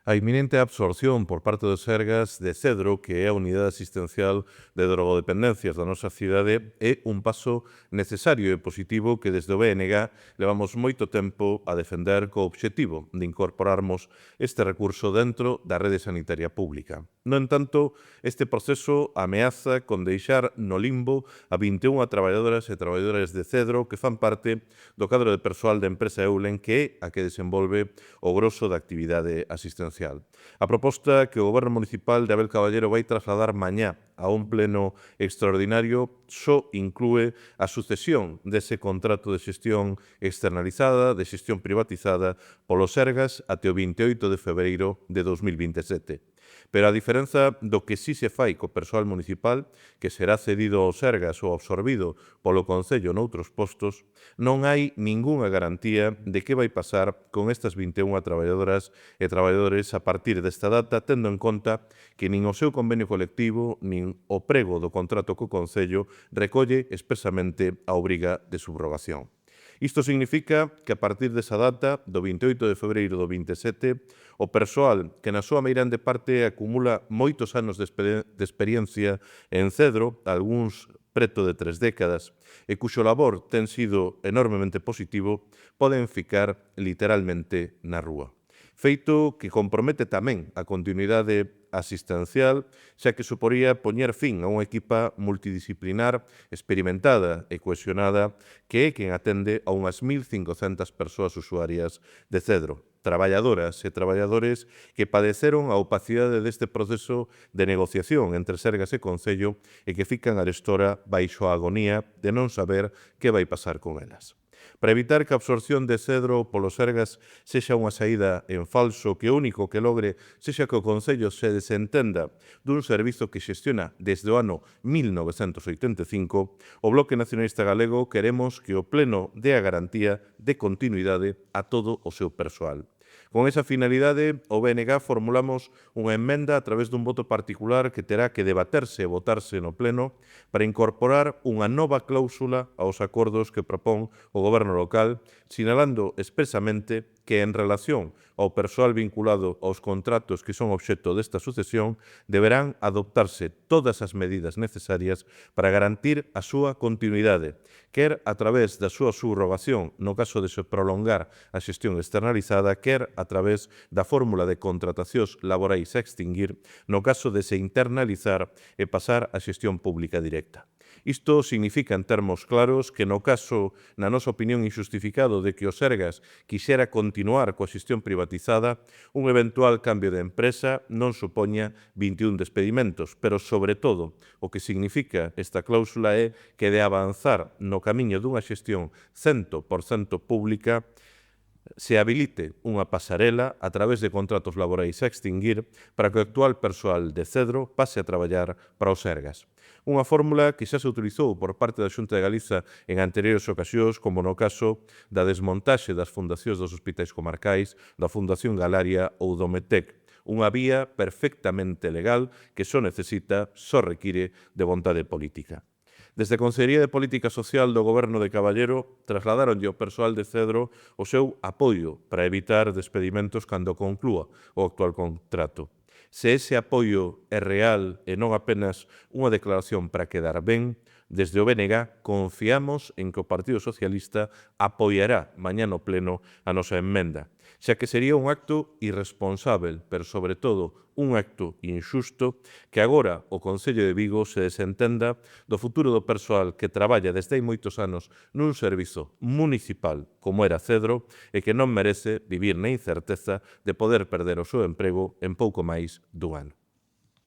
A inminente absorción por parte do Sergas de Cedro, que é a unidade asistencial de drogodependencias da nosa cidade, é un paso necesario e positivo que desde o BNG levamos moito tempo a defender co obxectivo de incorporarmos este recurso dentro da rede sanitaria pública. No entanto, este proceso ameaza con deixar no limbo a 21 traballadoras e traballadores de Cedro que fan parte do cadro de persoal da empresa Eulen, que é a que desenvolve o grosso da actividade asistencial. A proposta que o Goberno Municipal de Abel Caballero vai trasladar mañá a un pleno extraordinario só inclúe a sucesión dese contrato de xestión externalizada, de xestión privatizada polo Sergas até o 28 de febreiro de 2027. Pero a diferenza do que sí se fai co persoal municipal, que será cedido ao Sergas ou absorbido polo Concello noutros postos, non hai ningunha garantía de que vai pasar con estas 21 traballadoras e traballadores a partir desta data, tendo en conta que nin o seu convenio colectivo nin o prego do contrato co Concello recolle expresamente a obriga de subrogación. Isto significa que a partir desa data, do 28 de febreiro do 27, o persoal que na súa meirande parte acumula moitos anos de experiencia en Cedro, algúns preto de 3 décadas, e cuxo labor ten sido enormemente positivo, poden ficar literalmente na rúa. Feito que compromete tamén a continuidade asistencial, xa que suporía poñer fin a unha equipa multidisciplinar, experimentada e cohesionada, que é quen atende a unhas 1.500 persoas usuarias de Cedro, traballadoras e traballadores que padeceron a opacidade deste proceso de negociación entre Sergas e Concello e que fican arestora baixo a agonía de non saber que vai pasar con elas. Para evitar que a absorción de Cedro polo Sergas sexa unha saída en falso, que o único que logre sexa que o Concello se desentenda dun servizo que xestiona desde o ano 1985, o Bloque Nacionalista Galego queremos que o Pleno dé a garantía de continuidade a todo o seu persoal. Con esa finalidade, o BNG formulamos unha emenda a través dun voto particular que terá que debaterse e votarse no Pleno para incorporar unha nova cláusula aos acordos que propón o Goberno local, sinalando expresamente que en relación ao persoal vinculado aos contratos que son obxecto desta sucesión deberán adoptarse todas as medidas necesarias para garantir a súa continuidade, quer a través da súa subrogación no caso de se prolongar a xestión externalizada, quer a través da fórmula de contratacións laborais a extinguir no caso de se internalizar e pasar a xestión pública directa. Isto significa, en termos claros, que no caso, na nosa opinión injustificado, de que o Sergas quixera continuar coa xestión privatizada, un eventual cambio de empresa non supoña 21 despedimentos, pero, sobre todo, o que significa esta cláusula é que de avanzar no camiño dunha xestión 100% pública, se habilite unha pasarela a través de contratos laborais a extinguir para que o actual persoal de Cedro pase a traballar para o Sergas. Unha fórmula que xa se utilizou por parte da Xunta de Galiza en anteriores ocasións, como no caso da desmontaxe das fundacións dos hospitais comarcais, da Fundación Galaria ou do Metec, unha vía perfectamente legal que só require de vontade política. Desde a Consellería de Política Social do Goberno de Caballero trasladaronlle ao persoal de Cedro o seu apoio para evitar despedimentos cando conclúa o actual contrato. Se ese apoio é real e non apenas unha declaración para quedar ben, desde o BNG confiamos en que o Partido Socialista apoiará mañá no Pleno a nosa emenda, xa que sería un acto irresponsável, pero sobre todo un acto injusto, que agora o Concello de Vigo se desentenda do futuro do persoal que traballa desde hai moitos anos nun servizo municipal como era Cedro e que non merece vivir na incerteza de poder perder o seu emprego en pouco máis dun ano.